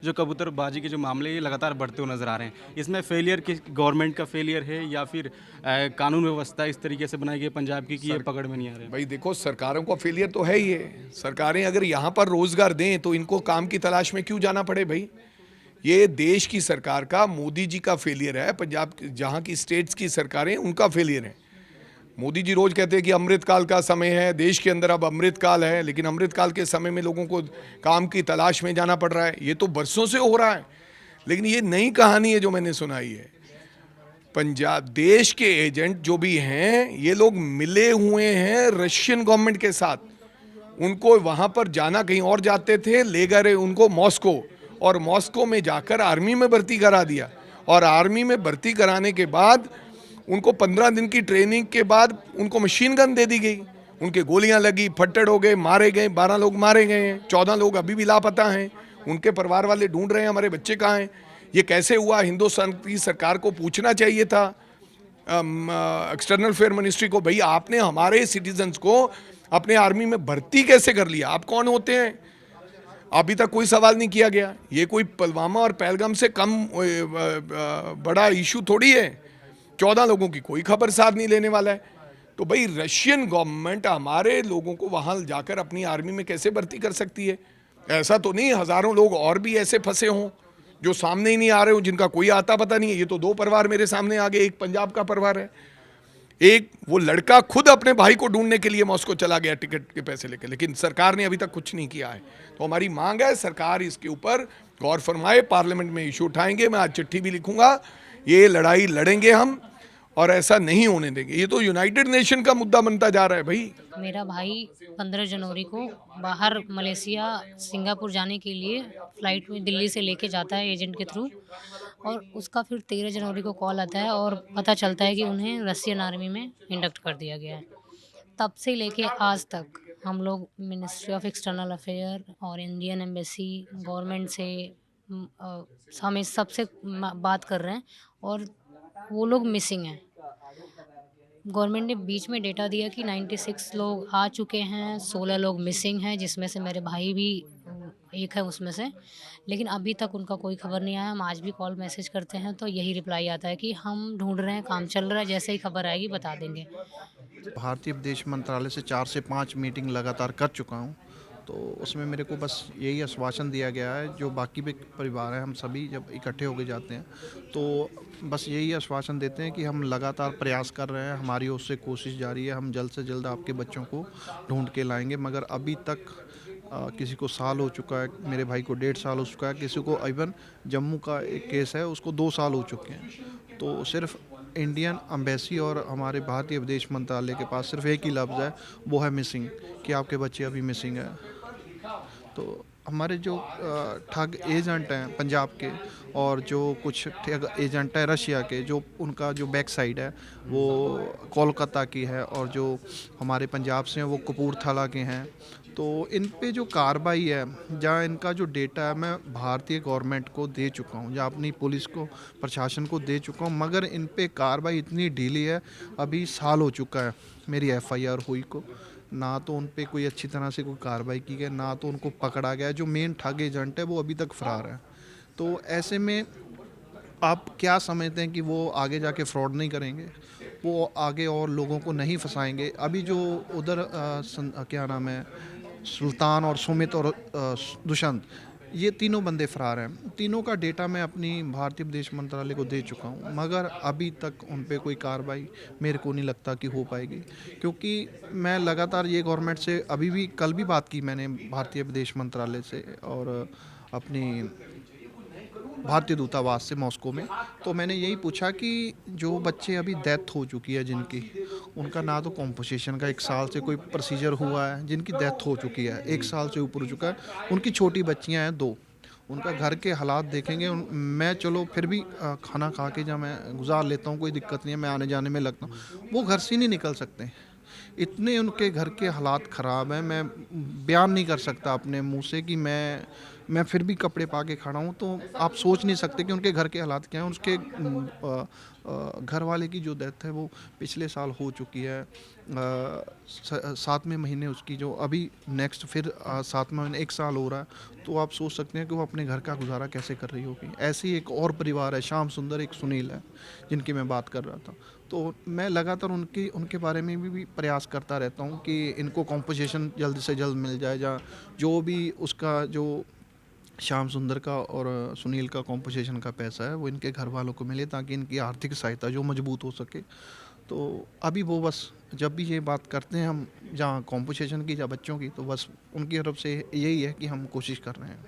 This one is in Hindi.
जो कबूतरबाजी के जो मामले ये लगातार बढ़ते हुए नज़र आ रहे हैं, इसमें फेलियर किस गवर्नमेंट का फेलियर है या फिर कानून व्यवस्था इस तरीके से बनाई गई है पंजाब की कि ये सर पकड़ में नहीं आ रहे हैं? भाई देखो, सरकारों का फेलियर तो है ही है। सरकारें अगर यहाँ पर रोजगार दें तो इनको काम की तलाश में क्यों जाना पड़े भाई। ये देश की सरकार का, मोदी जी का फेलियर है। पंजाब जहाँ की स्टेट्स की सरकारें, उनका फेलियर है। मोदी जी रोज कहते हैं कि अमृतकाल का समय है, देश के अंदर अब अमृतकाल है, लेकिन अमृतकाल के समय में लोगों को काम की तलाश में जाना पड़ रहा है। ये तो बरसों से हो रहा है। लेकिन ये नई कहानी है जो मैंने सुनाई है। पंजाब देश के एजेंट जो भी हैं, ये लोग मिले हुए हैं रशियन गवर्नमेंट के साथ। उनको वहां पर जाना, कहीं और जाते थे, ले गए उनको मॉस्को, और मॉस्को में जाकर आर्मी में भर्ती करा दिया। और आर्मी में भर्ती कराने के बाद उनको 15 दिन की ट्रेनिंग के बाद उनको मशीन गन दे दी गई। उनके गोलियां लगी, फट्टड़ हो गए, मारे गए, 12 लोग मारे गए हैं, 14 लोग अभी भी लापता हैं। उनके परिवार वाले ढूंढ रहे हैं हमारे बच्चे कहाँ हैं। ये कैसे हुआ, हिंदुस्तान की सरकार को पूछना चाहिए था, एक्सटर्नल अफेयर मिनिस्ट्री को। भाई आपने हमारे सिटीजन्स को अपने आर्मी में भर्ती कैसे कर लिया, आप कौन होते हैं? अभी तक कोई सवाल नहीं किया गया। ये कोई पुलवामा और पहलगाम से कम बड़ा इशू थोड़ी है। 14 लोगों की कोई खबर साथ नहीं लेने वाला है। तो भाई रशियन गवर्नमेंट हमारे लोगों को वहां जाकर अपनी आर्मी में कैसे भर्ती कर सकती है? ऐसा तो नहीं हजारों लोग और भी ऐसे फंसे हों जो सामने ही नहीं आ रहे हो, जिनका कोई आता पता नहीं है। ये तो 2 परिवार मेरे सामने आ गए। एक पंजाब का परिवार है, एक वो लड़का खुद अपने भाई को ढूंढने के लिए मॉस्को चला गया टिकट के पैसे लेकर, लेकिन सरकार ने अभी तक कुछ नहीं किया है। तो हमारी मांग है सरकार इसके ऊपर गौर फरमाए, पार्लियामेंट में इशू उठाएंगे। मैं आज चिट्ठी भी लिखूंगा, ये लड़ाई लड़ेंगे हम और ऐसा नहीं होने देंगे। ये तो यूनाइटेड नेशन का मुद्दा बनता जा रहा है भाई। मेरा भाई 15 जनवरी को बाहर मलेशिया, सिंगापुर जाने के लिए फ़्लाइट में दिल्ली से लेके जाता है एजेंट के थ्रू, और उसका फिर 13 जनवरी को कॉल आता है और पता चलता है कि उन्हें रशियन आर्मी में इंडक्ट कर दिया गया है। तब से लेके आज तक हम लोग मिनिस्ट्री ऑफ एक्सटर्नल अफेयर और इंडियन एम्बेसी गवर्नमेंट से हम इस सब से बात कर रहे हैं, और वो लोग मिसिंग हैं। गवर्नमेंट ने बीच में डेटा दिया कि 96 लोग आ चुके हैं, 16 लोग मिसिंग हैं, जिसमें से मेरे भाई भी एक है उसमें से। लेकिन अभी तक उनका कोई खबर नहीं आया। हम आज भी कॉल मैसेज करते हैं तो यही रिप्लाई आता है कि हम ढूंढ रहे हैं, काम चल रहा है, जैसे ही खबर आएगी बता देंगे। भारतीय विदेश मंत्रालय से 4 से 5 मीटिंग लगातार कर चुका हूँ। तो उसमें मेरे को बस यही आश्वासन दिया गया है, जो बाकी भी परिवार हैं हम सभी जब इकट्ठे होके जाते हैं तो बस यही आश्वासन देते हैं कि हम लगातार प्रयास कर रहे हैं, हमारी ओर से कोशिश जारी है, हम जल्द से जल्द आपके बच्चों को ढूंढ के लाएंगे। मगर अभी तक किसी को साल हो चुका है, मेरे भाई को 1.5 साल हो चुका है, किसी को इवन जम्मू का एक केस है उसको 2 साल हो चुके हैं। तो सिर्फ इंडियन एम्बेसी और हमारे भारतीय विदेश मंत्रालय के पास सिर्फ एक ही लफ्ज़ है, वो है मिसिंग, कि आपके बच्चे अभी मिसिंग है। तो हमारे जो ठग एजेंट हैं पंजाब के, और जो कुछ ठग एजेंट हैं रशिया के, जो उनका जो बैक साइड है वो कोलकाता की है, और जो हमारे पंजाब से हैं वो कपूरथला के हैं। तो इन पे जो कार्रवाई है, जहाँ इनका जो डेटा है, मैं भारतीय गवर्नमेंट को दे चुका हूँ या अपनी पुलिस को, प्रशासन को दे चुका हूँ, मगर इन पे कार्रवाई इतनी ढीली है। अभी साल हो चुका है मेरी एफआईआर हुई को, ना तो उन पे कोई अच्छी तरह से कोई कार्रवाई की गई, ना तो उनको पकड़ा गया। जो मेन ठग एजेंट है वो अभी तक फरार है। तो ऐसे में आप क्या समझते हैं कि वो आगे जाके फ्रॉड नहीं करेंगे, वो आगे और लोगों को नहीं फंसाएंगे? अभी जो उधर क्या नाम है, सुल्तान और सुमित और दुष्यंत, ये तीनों बंदे फरार हैं। तीनों का डेटा मैं अपनी भारतीय विदेश मंत्रालय को दे चुका हूँ, मगर अभी तक उन पे कोई कार्रवाई मेरे को नहीं लगता कि हो पाएगी। क्योंकि मैं लगातार ये गवर्नमेंट से, अभी भी कल भी बात की मैंने भारतीय विदेश मंत्रालय से और अपनी भारतीय दूतावास से मॉस्को में। तो मैंने यही पूछा कि जो बच्चे अभी डेथ हो चुकी है जिनकी, उनका ना तो कॉम्पोजिशन का 1 साल से कोई प्रोसीजर हुआ है, जिनकी डेथ हो चुकी है 1 साल से ऊपर हो चुका है, उनकी छोटी बच्चियां हैं 2, उनका घर के हालात देखेंगे। मैं चलो फिर भी खाना खा के जब मैं गुजार लेता हूँ, कोई दिक्कत नहीं है, मैं आने जाने में लगता हूँ, वो घर से नहीं निकल सकते। इतने उनके घर के हालात ख़राब हैं, मैं बयान नहीं कर सकता अपने मुंह से कि मैं मैं फिर भी कपड़े पा के खड़ा हूँ। तो आप सोच नहीं सकते कि उनके घर के हालात क्या हैं। उसके घर वाले की जो डेथ है वो पिछले साल हो चुकी है। 7वें महीने उसकी जो अभी नेक्स्ट फिर 7वें महीने 1 साल हो रहा है। तो आप सोच सकते हैं कि वो अपने घर का गुजारा कैसे कर रही होगी। ऐसे ही एक और परिवार है, श्याम सुंदर, एक सुनील है, जिनकी मैं बात कर रहा था। तो मैं लगातार उनके बारे में भी प्रयास करता रहता हूँ कि इनको कॉम्पनसेशन जल्द से जल्द मिल जाए, या जो भी उसका जो श्याम सुंदर का और सुनील का कॉम्पनसेशन का पैसा है वो इनके घर वालों को मिले, ताकि इनकी आर्थिक सहायता जो मजबूत हो सके। तो अभी वो बस जब भी ये बात करते हैं हम, जहाँ कॉम्पनसेशन की या बच्चों की, तो बस उनकी तरफ से यही है कि हम कोशिश कर रहे हैं।